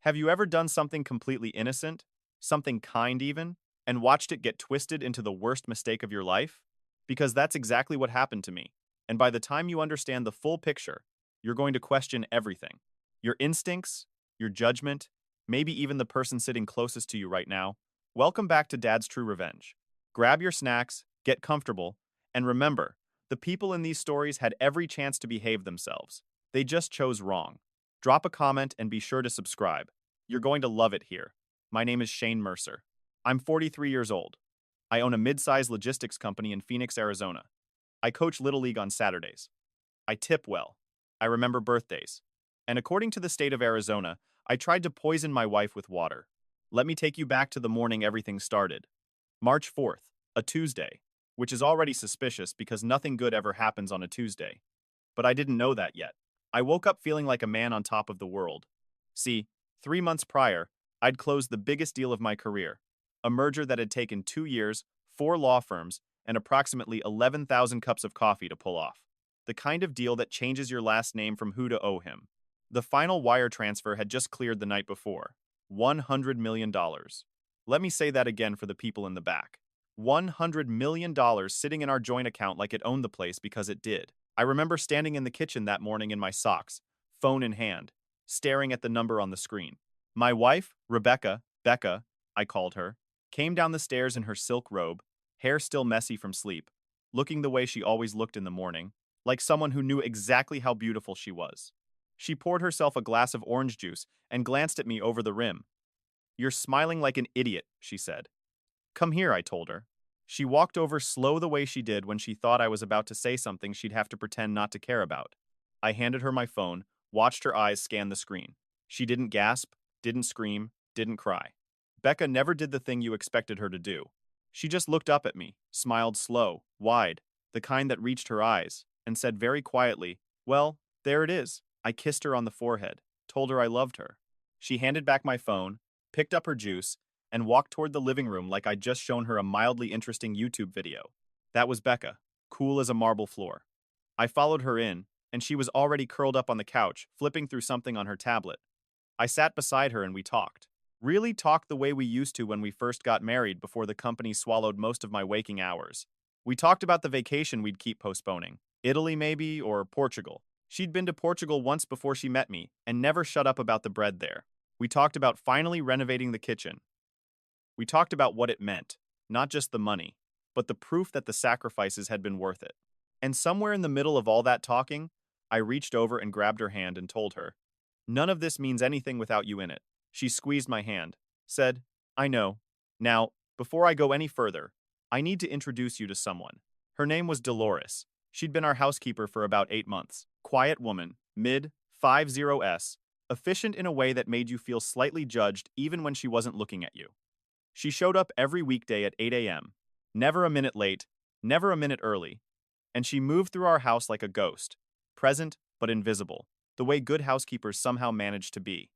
Have you ever done something completely innocent, something kind even, and watched it get twisted into the worst mistake of your life? Because that's exactly what happened to me. And by the time you understand the full picture, you're going to question everything. Your instincts, your judgment, maybe even the person sitting closest to you right now. Welcome back to Dad's True Revenge. Grab your snacks, get comfortable, and remember, the people in these stories had every chance to behave themselves. They just chose wrong. Drop a comment and be sure to subscribe. You're going to love it here. My name is Shane Mercer. I'm 43 years old. I own a mid-sized logistics company in Phoenix, Arizona. I coach Little League on Saturdays. I tip well. I remember birthdays. And according to the state of Arizona, I tried to poison my wife with water. Let me take you back to the morning everything started. March 4th, a Tuesday, which is already suspicious because nothing good ever happens on a Tuesday. But I didn't know that yet. I woke up feeling like a man on top of the world. See, 3 months prior, I'd closed the biggest deal of my career, a merger that had taken 2 years, 4 law firms, and approximately 11,000 cups of coffee to pull off. The kind of deal that changes your last name from who to owe him. The final wire transfer had just cleared the night before. $100 million. Let me say that again for the people in the back. $100 million sitting in our joint account like it owned the place because it did. I remember standing in the kitchen that morning in my socks, phone in hand, staring at the number on the screen. My wife, Rebecca, Becca, I called her, came down the stairs in her silk robe, hair still messy from sleep, looking the way she always looked in the morning, like someone who knew exactly how beautiful she was. She poured herself a glass of orange juice and glanced at me over the rim. "You're smiling like an idiot," she said. "Come here," I told her. She walked over slow the way she did when she thought I was about to say something she'd have to pretend not to care about. I handed her my phone, watched her eyes scan the screen. She didn't gasp, didn't scream, didn't cry. Becca never did the thing you expected her to do. She just looked up at me, smiled slow, wide, the kind that reached her eyes, and said very quietly, "Well, there it is." I kissed her on the forehead, told her I loved her. She handed back my phone, picked up her juice, and walked toward the living room like I'd just shown her a mildly interesting YouTube video. That was Becca, cool as a marble floor. I followed her in, and she was already curled up on the couch, flipping through something on her tablet. I sat beside her and we talked. Really talked the way we used to when we first got married before the company swallowed most of my waking hours. We talked about the vacation we'd keep postponing. Italy maybe, or Portugal. She'd been to Portugal once before she met me, and never shut up about the bread there. We talked about finally renovating the kitchen. We talked about what it meant, not just the money, but the proof that the sacrifices had been worth it. And somewhere in the middle of all that talking, I reached over and grabbed her hand and told her, "None of this means anything without you in it." She squeezed my hand, said, "I know. Now, before I go any further, I need to introduce you to someone." Her name was Dolores. She'd been our housekeeper for about 8 months. Quiet woman, mid-50s, efficient in a way that made you feel slightly judged even when she wasn't looking at you. She showed up every weekday at 8 a.m., never a minute late, never a minute early, and she moved through our house like a ghost, present but invisible, the way good housekeepers somehow managed to be.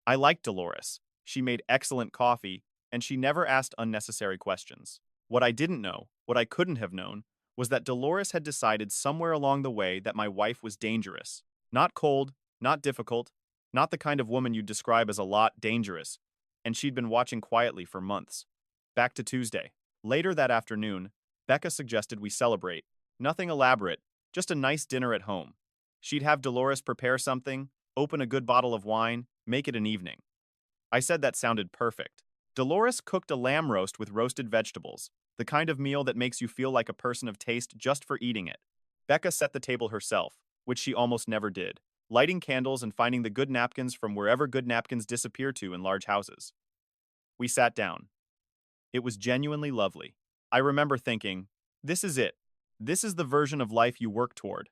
I liked Dolores. She made excellent coffee, and she never asked unnecessary questions. What I didn't know, what I couldn't have known, was that Dolores had decided somewhere along the way that my wife was dangerous. Not cold, not difficult, not the kind of woman you'd describe as a lot dangerous, and she'd been watching quietly for months. Back to Tuesday. Later that afternoon, Becca suggested we celebrate. Nothing elaborate, just a nice dinner at home. She'd have Dolores prepare something, open a good bottle of wine, make it an evening. I said that sounded perfect. Dolores cooked a lamb roast with roasted vegetables, the kind of meal that makes you feel like a person of taste just for eating it. Becca set the table herself, which she almost never did, lighting candles and finding the good napkins from wherever good napkins disappear to in large houses. We sat down. It was genuinely lovely. I remember thinking, this is it. This is the version of life you work toward.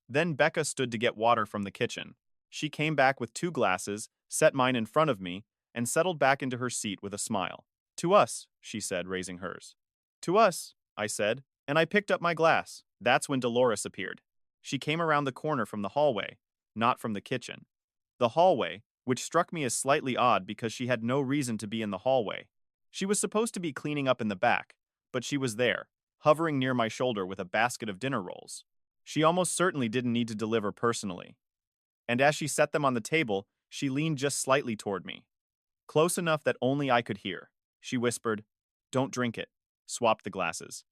Then Becca stood to get water from the kitchen. She came back with 2 glasses, set mine in front of me, and settled back into her seat with a smile. "To us," she said, raising hers. "To us," I said, and I picked up my glass. That's when Dolores appeared. She came around the corner from the hallway, not from the kitchen. The hallway, which struck me as slightly odd because she had no reason to be in the hallway. She was supposed to be cleaning up in the back, but she was there, hovering near my shoulder with a basket of dinner rolls. She almost certainly didn't need to deliver personally. And as she set them on the table, she leaned just slightly toward me. Close enough that only I could hear. She whispered, "Don't drink it." Swapped the glasses.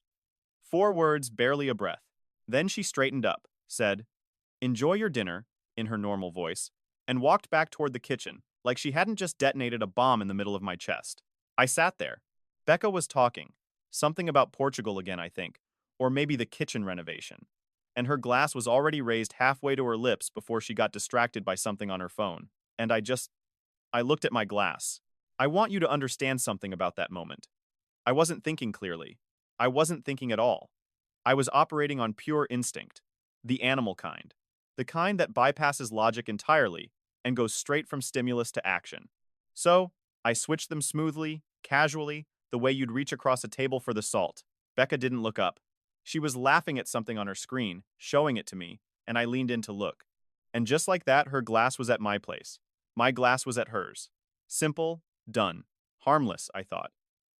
4 words, barely a breath. Then she straightened up, said, "Enjoy your dinner," in her normal voice, and walked back toward the kitchen, like she hadn't just detonated a bomb in the middle of my chest. I sat there. Becca was talking. Something about Portugal again, I think, or maybe the kitchen renovation. And her glass was already raised halfway to her lips before she got distracted by something on her phone. And I looked at my glass. I want you to understand something about that moment. I wasn't thinking clearly. I wasn't thinking at all. I was operating on pure instinct. The animal kind. The kind that bypasses logic entirely and goes straight from stimulus to action. So, I switched them smoothly, casually, the way you'd reach across a table for the salt. Becca didn't look up. She was laughing at something on her screen, showing it to me, and I leaned in to look. And just like that, her glass was at my place. My glass was at hers. Simple, done. Harmless, I thought.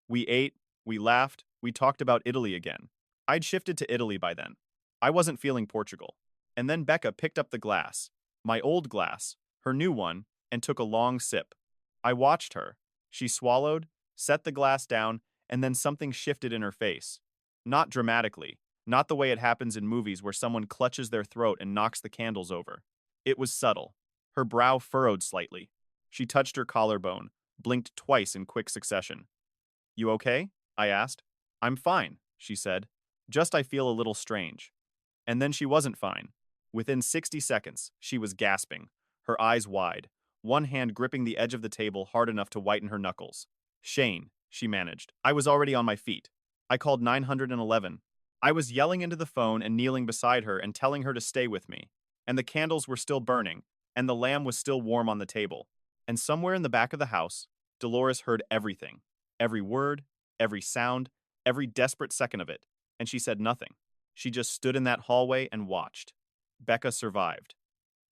We ate, we laughed, we talked about Italy again. I'd shifted to Italy by then. I wasn't feeling Portugal. And then Becca picked up the glass, my old glass, her new one, and took a long sip. I watched her. She swallowed, set the glass down, and then something shifted in her face. Not dramatically, not the way it happens in movies where someone clutches their throat and knocks the candles over. It was subtle. Her brow furrowed slightly. She touched her collarbone, blinked twice in quick succession. "You okay?" I asked. "I'm fine," she said. "Just I feel a little strange." And then she wasn't fine. Within 60 seconds, she was gasping, her eyes wide, one hand gripping the edge of the table hard enough to whiten her knuckles. "Shane," she managed. I was already on my feet. I called 911. I was yelling into the phone and kneeling beside her and telling her to stay with me. And the candles were still burning, and the lamb was still warm on the table. And somewhere in the back of the house, Dolores heard everything. Every word, every sound, every desperate second of it. And she said nothing. She just stood in that hallway and watched. Becca survived.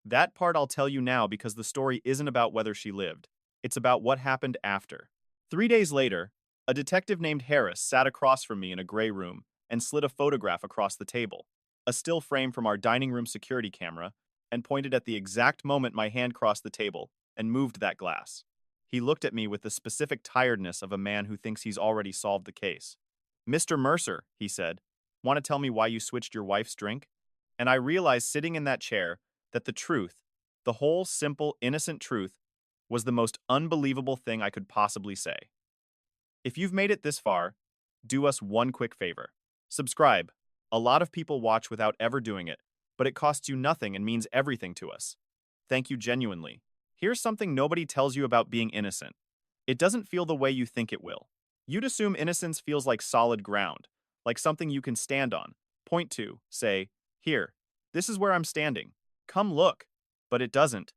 That part I'll tell you now because the story isn't about whether she lived. It's about what happened after. 3 days later, a detective named Harris sat across from me in a gray room and slid a photograph across the table, a still frame from our dining room security camera, and pointed at the exact moment my hand crossed the table and moved that glass. He looked at me with the specific tiredness of a man who thinks he's already solved the case. "Mr. Mercer," he said, "want to tell me why you switched your wife's drink?" And I realized sitting in that chair that the truth, the whole simple, innocent truth, was the most unbelievable thing I could possibly say. If you've made it this far, do us one quick favor. Subscribe. A lot of people watch without ever doing it, but it costs you nothing and means everything to us. Thank you genuinely. Here's something nobody tells you about being innocent. It doesn't feel the way you think it will. You'd assume innocence feels like solid ground, like something you can stand on, point to, say, "Here, this is where I'm standing. Come look." But it doesn't.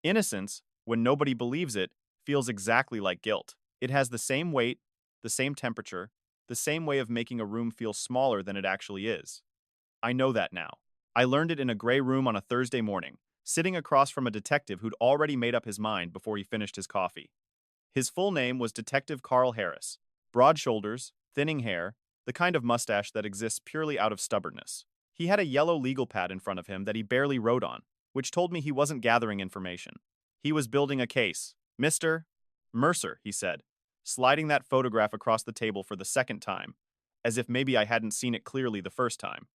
Innocence, when nobody believes it, feels exactly like guilt. It has the same weight, the same temperature, the same way of making a room feel smaller than it actually is. I know that now. I learned it in a gray room on a Thursday morning, sitting across from a detective who'd already made up his mind before he finished his coffee. His full name was Detective Carl Harris. Broad shoulders, thinning hair, the kind of mustache that exists purely out of stubbornness. He had a yellow legal pad in front of him that he barely wrote on, which told me he wasn't gathering information. He was building a case. "Mr. Mercer," he said, sliding that photograph across the table for the second time, as if maybe I hadn't seen it clearly the first time.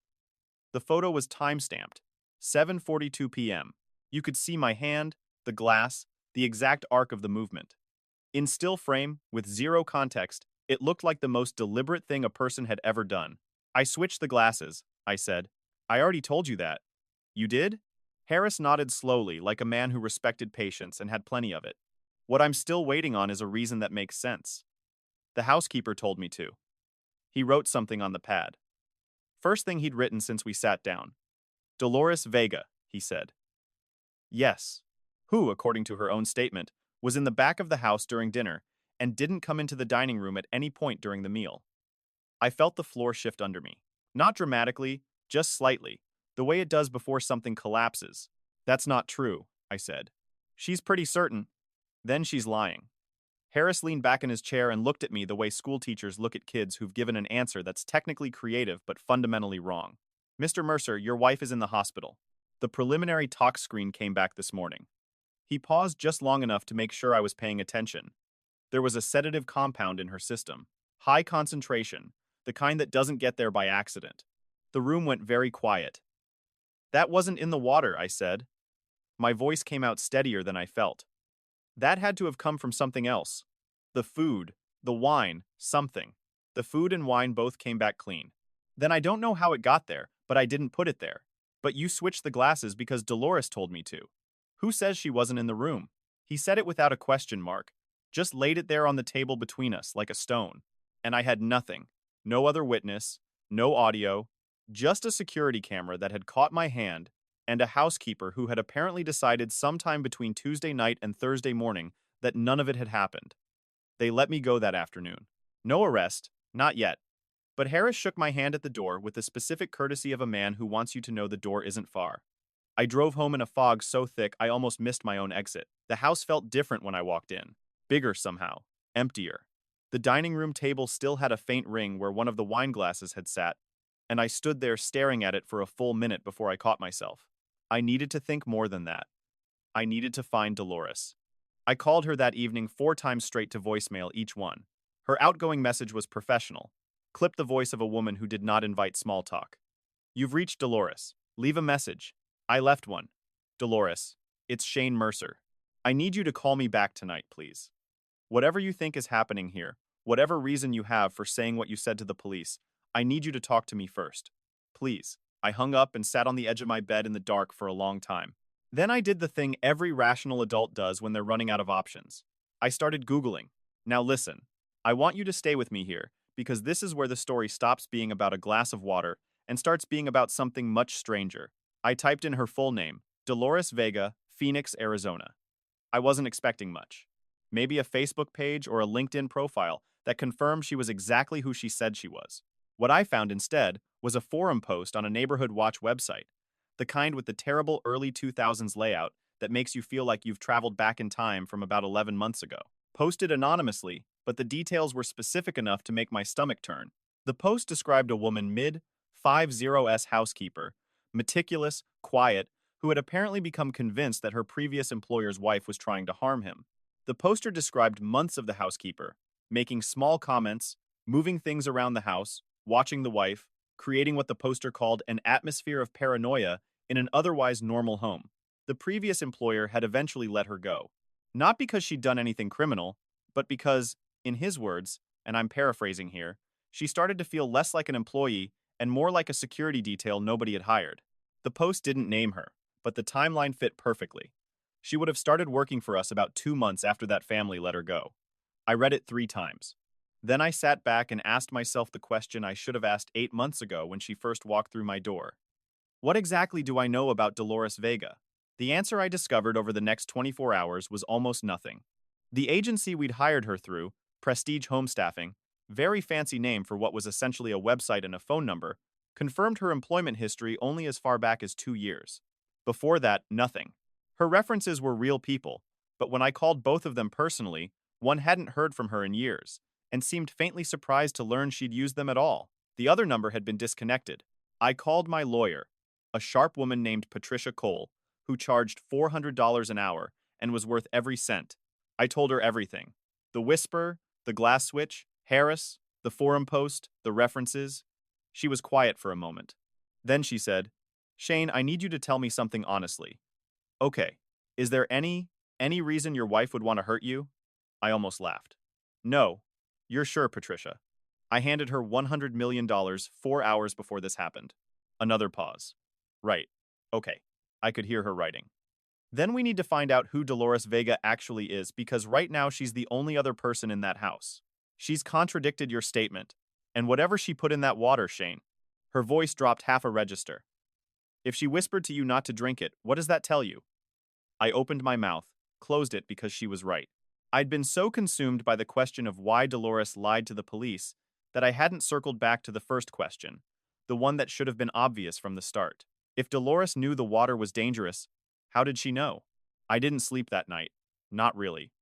The photo was time-stamped, 7:42 p.m. You could see my hand, the glass, the exact arc of the movement. In still frame, with zero context, it looked like the most deliberate thing a person had ever done. "I switched the glasses," I said. "I already told you that." "You did?" Harris nodded slowly, like a man who respected patience and had plenty of it. "What I'm still waiting on is a reason that makes sense. The housekeeper told me to." He wrote something on the pad. First thing he'd written since we sat down. "Dolores Vega," he said. Yes. Who, according to her own statement, was in the back of the house during dinner and didn't come into the dining room at any point during the meal. I felt the floor shift under me. Not dramatically, just slightly, the way it does before something collapses. "That's not true," I said. "She's pretty certain." "Then she's lying." Harris leaned back in his chair and looked at me the way school teachers look at kids who've given an answer that's technically creative but fundamentally wrong. "Mr. Mercer, your wife is in the hospital. The preliminary talk screen came back this morning." He paused just long enough to make sure I was paying attention. There was a sedative compound in her system. High concentration, the kind that doesn't get there by accident. The room went very quiet. That wasn't in the water, I said. My voice came out steadier than I felt. That had to have come from something else. The food, the wine, something. The food and wine both came back clean. Then I don't know how it got there, but I didn't put it there. But you switched the glasses because Dolores told me to. Who says she wasn't in the room? He said it without a question mark. Just laid it there on the table between us like a stone. And I had nothing. No other witness, no audio, just a security camera that had caught my hand and a housekeeper who had apparently decided sometime between Tuesday night and Thursday morning that none of it had happened. They let me go that afternoon. No arrest, not yet. But Harris shook my hand at the door with the specific courtesy of a man who wants you to know the door isn't far. I drove home in a fog so thick I almost missed my own exit. The house felt different when I walked in. Bigger somehow. Emptier. The dining room table still had a faint ring where one of the wine glasses had sat, and I stood there staring at it for a full minute before I caught myself. I needed to think more than that. I needed to find Dolores. I called her that evening 4 times straight to voicemail each one. Her outgoing message was professional. Clip the voice of a woman who did not invite small talk. You've reached Dolores. Leave a message. I left one. Dolores, it's Shane Mercer. I need you to call me back tonight, please. Whatever you think is happening here, whatever reason you have for saying what you said to the police, I need you to talk to me first. Please. I hung up and sat on the edge of my bed in the dark for a long time. Then I did the thing every rational adult does when they're running out of options. I started Googling. Now listen, I want you to stay with me here, because this is where the story stops being about a glass of water and starts being about something much stranger. I typed in her full name, Dolores Vega, Phoenix, Arizona. I wasn't expecting much. Maybe a Facebook page or a LinkedIn profile that confirmed she was exactly who she said she was. What I found instead was a forum post on a neighborhood watch website, the kind with the terrible early 2000s layout that makes you feel like you've traveled back in time from about 11 months ago. Posted anonymously, but the details were specific enough to make my stomach turn. The post described a woman mid-50s housekeeper, meticulous, quiet, who had apparently become convinced that her previous employer's wife was trying to harm him. The poster described months of the housekeeper, making small comments, moving things around the house, watching the wife, creating what the poster called an atmosphere of paranoia in an otherwise normal home. The previous employer had eventually let her go. Not because she'd done anything criminal, but because, in his words, and I'm paraphrasing here, she started to feel less like an employee and more like a security detail nobody had hired. The post didn't name her, but the timeline fit perfectly. She would have started working for us about 2 months after that family let her go. I read it 3 times. Then I sat back and asked myself the question I should have asked 8 months ago when she first walked through my door. What exactly do I know about Dolores Vega? The answer I discovered over the next 24 hours was almost nothing. The agency we'd hired her through, Prestige Home Staffing, very fancy name for what was essentially a website and a phone number, confirmed her employment history only as far back as 2 years. Before that, nothing. Her references were real people, but when I called both of them personally, one hadn't heard from her in years, and seemed faintly surprised to learn she'd used them at all. The other number had been disconnected. I called my lawyer, a sharp woman named Patricia Cole, who charged $400 an hour and was worth every cent. I told her everything. The whisper, the glass switch, Harris, the forum post, the references. She was quiet for a moment. Then she said, Shane, I need you to tell me something honestly. Okay, is there any reason your wife would want to hurt you? I almost laughed. No. You're sure, Patricia. I handed her $100 million 4 hours before this happened. Another pause. Right. Okay. I could hear her writing. Then we need to find out who Dolores Vega actually is because right now she's the only other person in that house. She's contradicted your statement. And whatever she put in that water, Shane. Her voice dropped half a register. If she whispered to you not to drink it, what does that tell you? I opened my mouth, closed it because she was right. I'd been so consumed by the question of why Dolores lied to the police that I hadn't circled back to the first question, the one that should have been obvious from the start. If Dolores knew the water was dangerous, how did she know? I didn't sleep that night. Not really.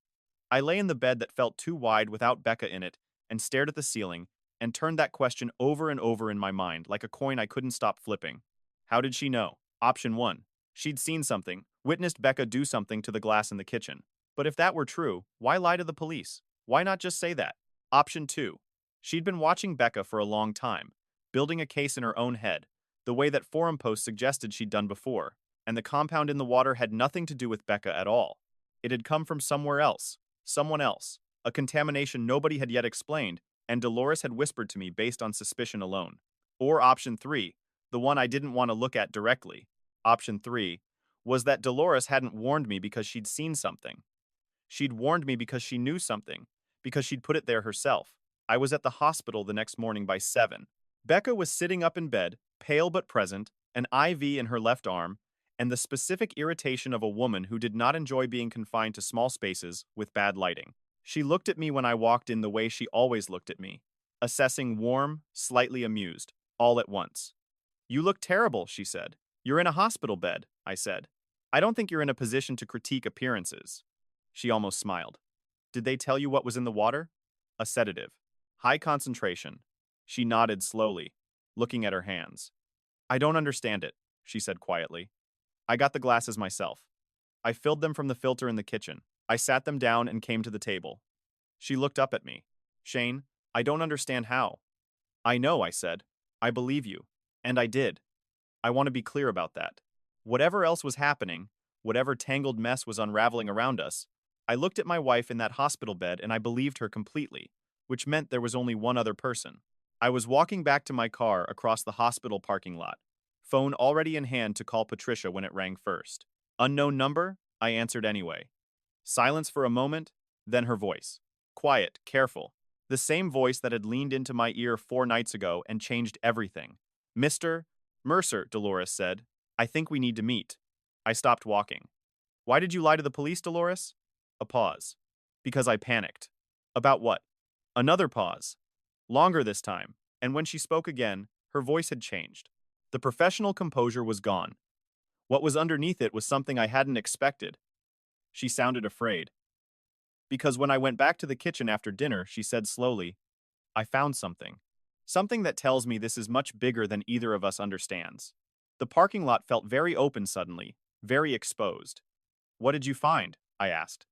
I lay in the bed that felt too wide without Becca in it and stared at the ceiling and turned that question over and over in my mind like a coin I couldn't stop flipping. How did she know? Option 1. She'd seen something, witnessed Becca do something to the glass in the kitchen. But if that were true, why lie to the police? Why not just say that? Option 2. She'd been watching Becca for a long time, building a case in her own head, the way that forum posts suggested she'd done before, and the compound in the water had nothing to do with Becca at all. It had come from somewhere else, someone else, a contamination nobody had yet explained, and Dolores had whispered to me based on suspicion alone. Or option 3, the one I didn't want to look at directly. Option 3 was that Dolores hadn't warned me because she'd seen something. She'd warned me because she knew something, because she'd put it there herself. I was at the hospital the next morning by 7. Becca was sitting up in bed, pale but present, an IV in her left arm, and the specific irritation of a woman who did not enjoy being confined to small spaces with bad lighting. She looked at me when I walked in the way she always looked at me, assessing, warm, slightly amused, all at once. "You look terrible," she said. "You're in a hospital bed," I said. "I don't think you're in a position to critique appearances." She almost smiled. "Did they tell you what was in the water?" "A sedative. High concentration." She nodded slowly, looking at her hands. "I don't understand it," she said quietly. "I got the glasses myself. I filled them from the filter in the kitchen. I sat them down and came to the table." She looked up at me. "Shane, I don't understand how." "I know," I said. "I believe you." And I did. I want to be clear about that. Whatever else was happening, whatever tangled mess was unraveling around us, I looked at my wife in that hospital bed and I believed her completely, which meant there was only one other person. I was walking back to my car across the hospital parking lot, phone already in hand to call Patricia when it rang first. "Unknown number?" I answered anyway. Silence for a moment, then her voice. Quiet, careful. The same voice that had leaned into my ear 4 nights ago and changed everything. "Mr. Mercer," Dolores said. "I think we need to meet." I stopped walking. "Why did you lie to the police, Dolores?" A pause. "Because I panicked." "About what?" Another pause. Longer this time, and when she spoke again, her voice had changed. The professional composure was gone. What was underneath it was something I hadn't expected. She sounded afraid. "Because when I went back to the kitchen after dinner," she said slowly, "I found something. Something that tells me this is much bigger than either of us understands." The parking lot felt very open suddenly, very exposed. "What did you find?" I asked.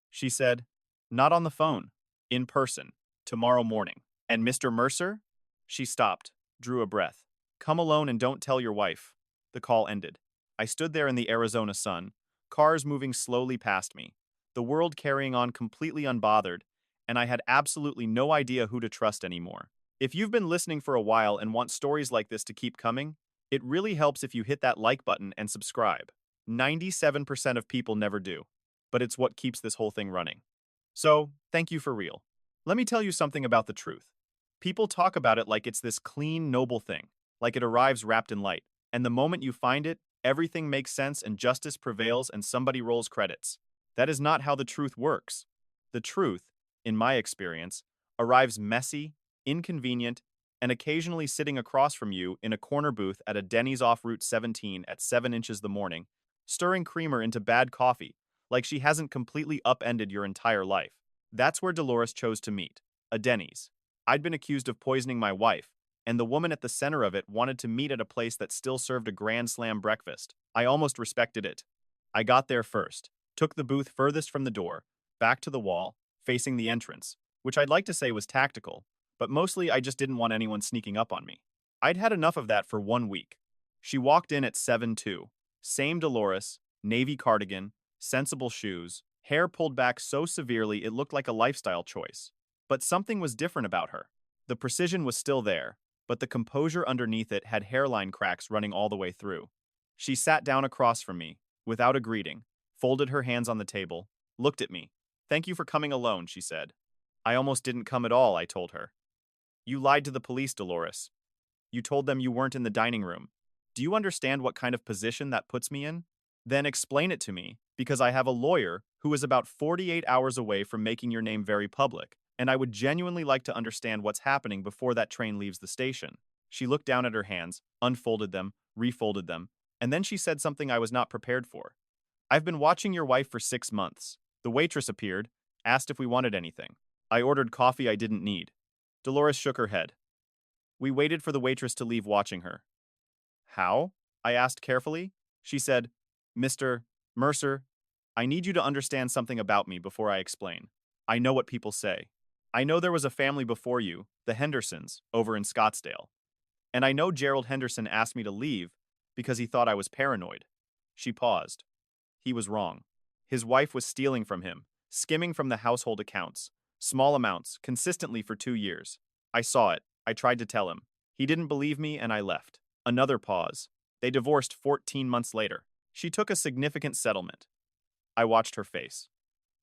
She said, "Not on the phone. In person. Tomorrow morning." "And Mr. Mercer?" She stopped, drew a breath. "Come alone and don't tell your wife." The call ended. I stood there in the Arizona sun, cars moving slowly past me, the world carrying on completely unbothered, and I had absolutely no idea who to trust anymore. If you've been listening for a while and want stories like this to keep coming, it really helps if you hit that like button and subscribe. 97% of people never do, but it's what keeps this whole thing running. So, thank you for real. Let me tell you something about the truth. People talk about it like it's this clean, noble thing, like it arrives wrapped in light, and the moment you find it, everything makes sense and justice prevails and somebody rolls credits. That is not how the truth works. The truth, in my experience, arrives messy, inconvenient, and occasionally sitting across from you in a corner booth at a Denny's off Route 17 at 7 inches the morning, stirring creamer into bad coffee, like she hasn't completely upended your entire life. That's where Dolores chose to meet, a Denny's. I'd been accused of poisoning my wife, and the woman at the center of it wanted to meet at a place that still served a grand slam breakfast. I almost respected it. I got there first, took the booth furthest from the door, back to the wall, facing the entrance, which I'd like to say was tactical, but mostly I just didn't want anyone sneaking up on me. I'd had enough of that for 1 week. She walked in at 7:02. Same Dolores, navy cardigan, sensible shoes, hair pulled back so severely it looked like a lifestyle choice. But something was different about her. The precision was still there, but the composure underneath it had hairline cracks running all the way through. She sat down across from me, without a greeting, folded her hands on the table, looked at me. "Thank you for coming alone," she said. "I almost didn't come at all," I told her. "You lied to the police, Dolores. You told them you weren't in the dining room. Do you understand what kind of position that puts me in? Then explain it to me, because I have a lawyer who is about 48 hours away from making your name very public, and I would genuinely like to understand what's happening before that train leaves the station." She looked down at her hands, unfolded them, refolded them, and then she said something I was not prepared for. "I've been watching your wife for 6 months. The waitress appeared, asked if we wanted anything. I ordered coffee I didn't need." Dolores shook her head. "We waited for the waitress to leave watching her." "How?" I asked carefully. She said, "Mr. Mercer, I need you to understand something about me before I explain. I know what people say. I know there was a family before you, the Hendersons, over in Scottsdale. And I know Gerald Henderson asked me to leave because he thought I was paranoid. She paused. He was wrong. His wife was stealing from him, skimming from the household accounts, small amounts, consistently for 2 years. I saw it. I tried to tell him. He didn't believe me and I left. Another pause. They divorced 14 months later. She took a significant settlement. I watched her face.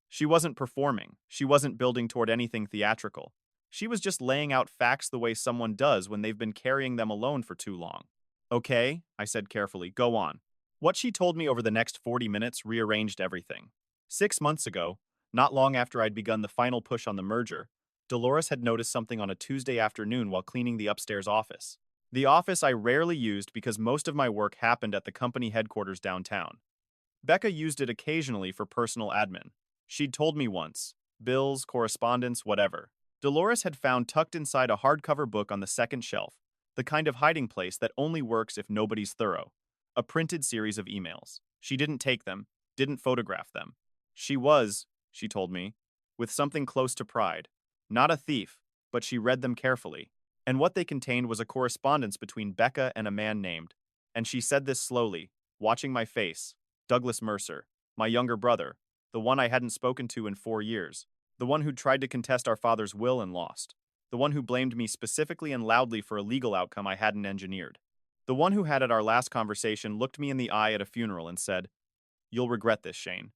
She wasn't performing. She wasn't building toward anything theatrical. She was just laying out facts the way someone does when they've been carrying them alone for too long. Okay, I said carefully, go on. What she told me over the next 40 minutes rearranged everything. 6 months ago, not long after I'd begun the final push on the merger, Dolores had noticed something on a Tuesday afternoon while cleaning the upstairs office. The office I rarely used because most of my work happened at the company headquarters downtown. Becca used it occasionally for personal admin. She'd told me once. Bills, correspondence, whatever. Dolores had found tucked inside a hardcover book on the second shelf, the kind of hiding place that only works if nobody's thorough. A printed series of emails. She didn't take them, didn't photograph them. She was, she told me, with something close to pride. Not a thief, but she read them carefully. And what they contained was a correspondence between Becca and a man named, and she said this slowly, watching my face, Douglas Mercer, my younger brother, the one I hadn't spoken to in 4 years, the one who tried to contest our father's will and lost, the one who blamed me specifically and loudly for a legal outcome I hadn't engineered, the one who had at our last conversation looked me in the eye at a funeral and said, "You'll regret this, Shane."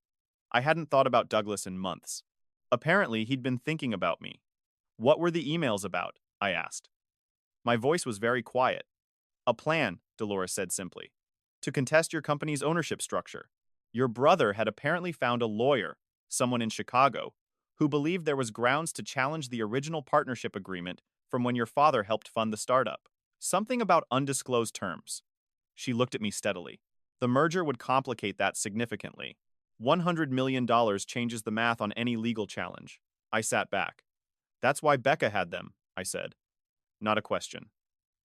I hadn't thought about Douglas in months. Apparently, he'd been thinking about me. What were the emails about? I asked. My voice was very quiet. A plan, Dolores said simply, to contest your company's ownership structure. Your brother had apparently found a lawyer, someone in Chicago, who believed there was grounds to challenge the original partnership agreement from when your father helped fund the startup. Something about undisclosed terms. She looked at me steadily. The merger would complicate that significantly. $100 million changes the math on any legal challenge. I sat back. That's why Becca had them, I said. Not a question.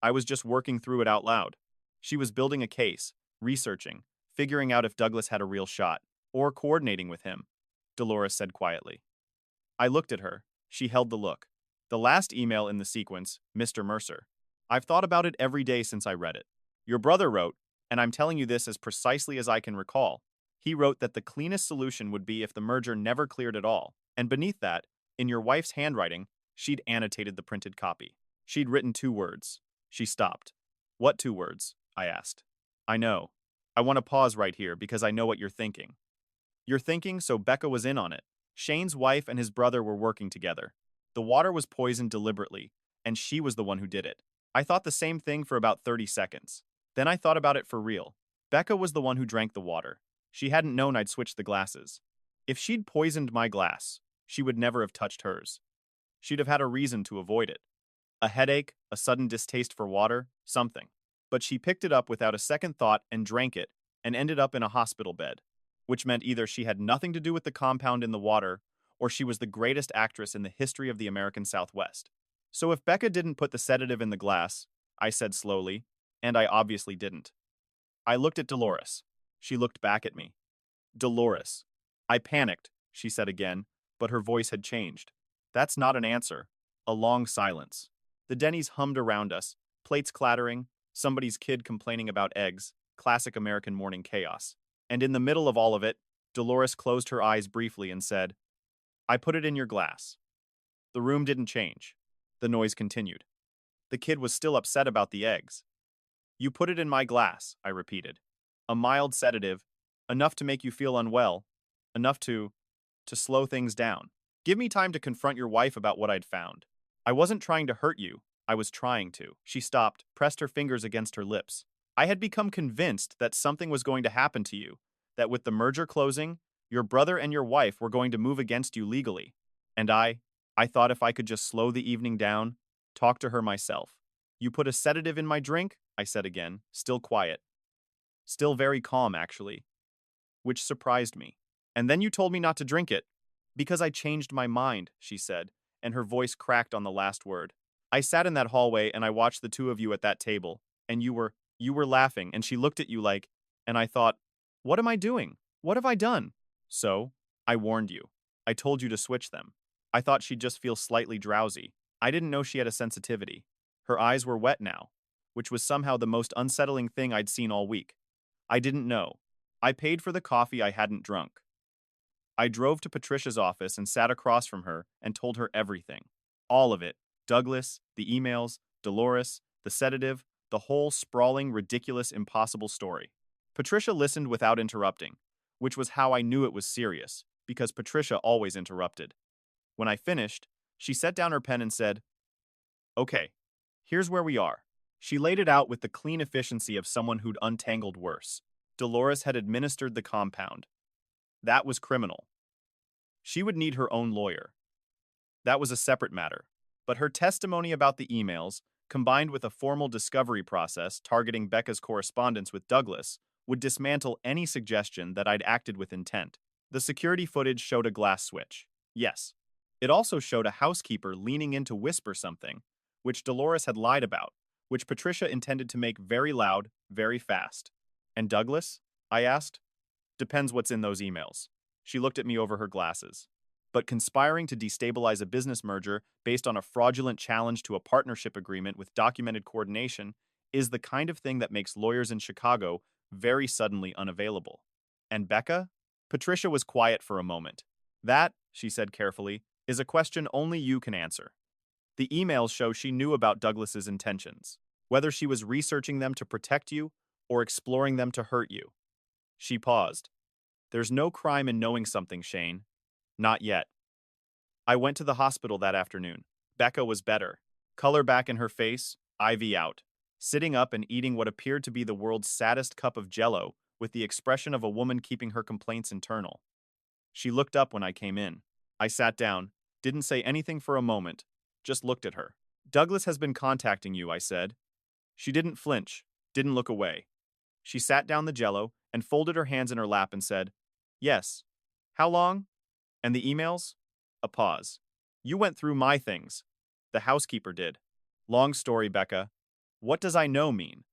I was just working through it out loud. She was building a case, researching, figuring out if Douglas had a real shot, or coordinating with him, Dolores said quietly. I looked at her. She held the look. The last email in the sequence, Mr. Mercer. I've thought about it every day since I read it. Your brother wrote, and I'm telling you this as precisely as I can recall, he wrote that the cleanest solution would be if the merger never cleared at all, and beneath that, in your wife's handwriting, she'd annotated the printed copy. She'd written 2 words. She stopped. What 2 words? I asked. I know. I want to pause right here because I know what you're thinking. You're thinking, so Becca was in on it. Shane's wife and his brother were working together. The water was poisoned deliberately, and she was the one who did it. I thought the same thing for about 30 seconds. Then I thought about it for real. Becca was the one who drank the water. She hadn't known I'd switched the glasses. If she'd poisoned my glass, she would never have touched hers. She'd have had a reason to avoid it. A headache, a sudden distaste for water, something. But she picked it up without a second thought and drank it, and ended up in a hospital bed, which meant either she had nothing to do with the compound in the water, or she was the greatest actress in the history of the American Southwest. So if Becca didn't put the sedative in the glass, I said slowly, and I obviously didn't. I looked at Dolores. She looked back at me. Dolores. I panicked, she said again, but her voice had changed. That's not an answer. A long silence. The Denny's hummed around us, plates clattering, somebody's kid complaining about eggs, classic American morning chaos. And in the middle of all of it, Dolores closed her eyes briefly and said, I put it in your glass. The room didn't change. The noise continued. The kid was still upset about the eggs. You put it in my glass, I repeated. A mild sedative, enough to make you feel unwell, enough to slow things down. Give me time to confront your wife about what I'd found. I wasn't trying to hurt you. I was trying to. She stopped, pressed her fingers against her lips. I had become convinced that something was going to happen to you, that with the merger closing, your brother and your wife were going to move against you legally. And I thought if I could just slow the evening down, talk to her myself. You put a sedative in my drink? I said again, still quiet. Still very calm, actually. Which surprised me. And then you told me not to drink it. Because I changed my mind, she said, and her voice cracked on the last word. I sat in that hallway and I watched the 2 of you at that table, and you were laughing, and she looked at you like, and I thought, what am I doing? What have I done? So, I warned you. I told you to switch them. I thought she'd just feel slightly drowsy. I didn't know she had a sensitivity. Her eyes were wet now, which was somehow the most unsettling thing I'd seen all week. I didn't know. I paid for the coffee I hadn't drunk. I drove to Patricia's office and sat across from her and told her everything. All of it. Douglas, the emails, Dolores, the sedative, the whole sprawling, ridiculous, impossible story. Patricia listened without interrupting, which was how I knew it was serious, because Patricia always interrupted. When I finished, she set down her pen and said, "Okay, here's where we are." She laid it out with the clean efficiency of someone who'd untangled worse. Dolores had administered the compound. That was criminal. She would need her own lawyer. That was a separate matter. But her testimony about the emails, combined with a formal discovery process targeting Becca's correspondence with Douglas, would dismantle any suggestion that I'd acted with intent. The security footage showed a glass switch. Yes. It also showed a housekeeper leaning in to whisper something, which Dolores had lied about, which Patricia intended to make very loud, very fast. And Douglas? I asked. Depends what's in those emails. She looked at me over her glasses. But conspiring to destabilize a business merger based on a fraudulent challenge to a partnership agreement with documented coordination is the kind of thing that makes lawyers in Chicago very suddenly unavailable. And Becca? Patricia was quiet for a moment. That, she said carefully, is a question only you can answer. The emails show she knew about Douglas's intentions, whether she was researching them to protect you or exploring them to hurt you. She paused. There's no crime in knowing something, Shane. Not yet. I went to the hospital that afternoon. Becca was better. Color back in her face, IV out. Sitting up and eating what appeared to be the world's saddest cup of Jell-O with the expression of a woman keeping her complaints internal. She looked up when I came in. I sat down, didn't say anything for a moment, just looked at her. Douglas has been contacting you, I said. She didn't flinch, didn't look away. She sat down the Jell-O and folded her hands in her lap and said, Yes. How long? And the emails? A pause. You went through my things. The housekeeper did. Long story, Becca. What does I know mean?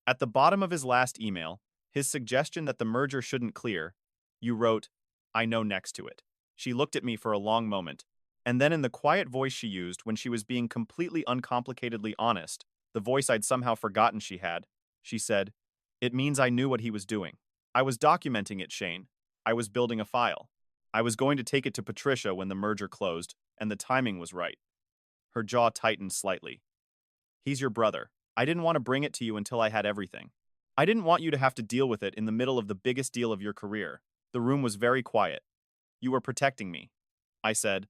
At the bottom of his last email, his suggestion that the merger shouldn't clear, you wrote, I know next to it. She looked at me for a long moment, and then in the quiet voice she used when she was being completely uncomplicatedly honest, the voice I'd somehow forgotten she had, she said, It means I knew what he was doing. I was documenting it, Shane. I was building a file. I was going to take it to Patricia when the merger closed, and the timing was right. Her jaw tightened slightly. He's your brother. I didn't want to bring it to you until I had everything. I didn't want you to have to deal with it in the middle of the biggest deal of your career. The room was very quiet. You were protecting me. I said,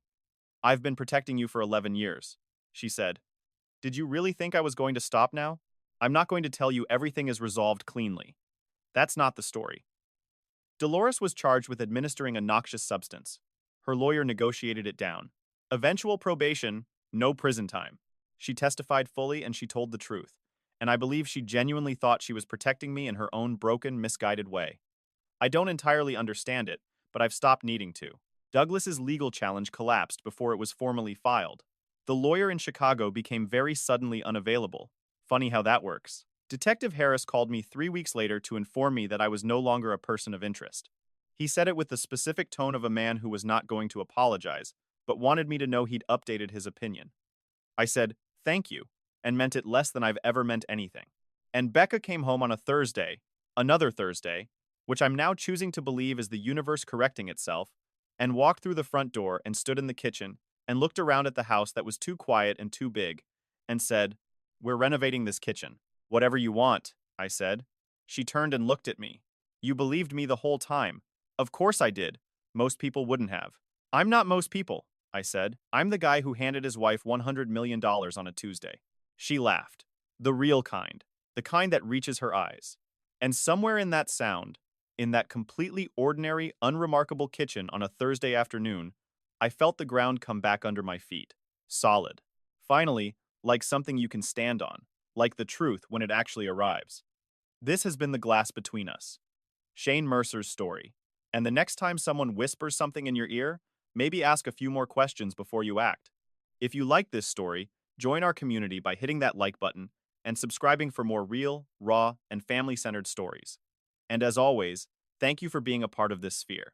I've been protecting you for 11 years. She said, Did you really think I was going to stop now? I'm not going to tell you everything is resolved cleanly. That's not the story. Dolores was charged with administering a noxious substance. Her lawyer negotiated it down. Eventual probation, no prison time. She testified fully and she told the truth. And I believe she genuinely thought she was protecting me in her own broken, misguided way. I don't entirely understand it, but I've stopped needing to. Douglas's legal challenge collapsed before it was formally filed. The lawyer in Chicago became very suddenly unavailable. Funny how that works. Detective Harris called me 3 weeks later to inform me that I was no longer a person of interest. He said it with the specific tone of a man who was not going to apologize, but wanted me to know he'd updated his opinion. I said, thank you, and meant it less than I've ever meant anything. And Becca came home on a Thursday, another Thursday, which I'm now choosing to believe is the universe correcting itself, and walked through the front door and stood in the kitchen and looked around at the house that was too quiet and too big, and said, We're renovating this kitchen. Whatever you want, I said. She turned and looked at me. You believed me the whole time. Of course I did. Most people wouldn't have. I'm not most people, I said. I'm the guy who handed his wife $100 million on a Tuesday. She laughed. The real kind. The kind that reaches her eyes. And somewhere in that sound, in that completely ordinary, unremarkable kitchen on a Thursday afternoon, I felt the ground come back under my feet. Solid. Finally, like something you can stand on. Like the truth when it actually arrives. This has been the glass between us. Shane Mercer's story. And the next time someone whispers something in your ear, maybe ask a few more questions before you act. If you like this story, join our community by hitting that like button and subscribing for more real, raw, and family-centered stories. And as always, thank you for being a part of this sphere.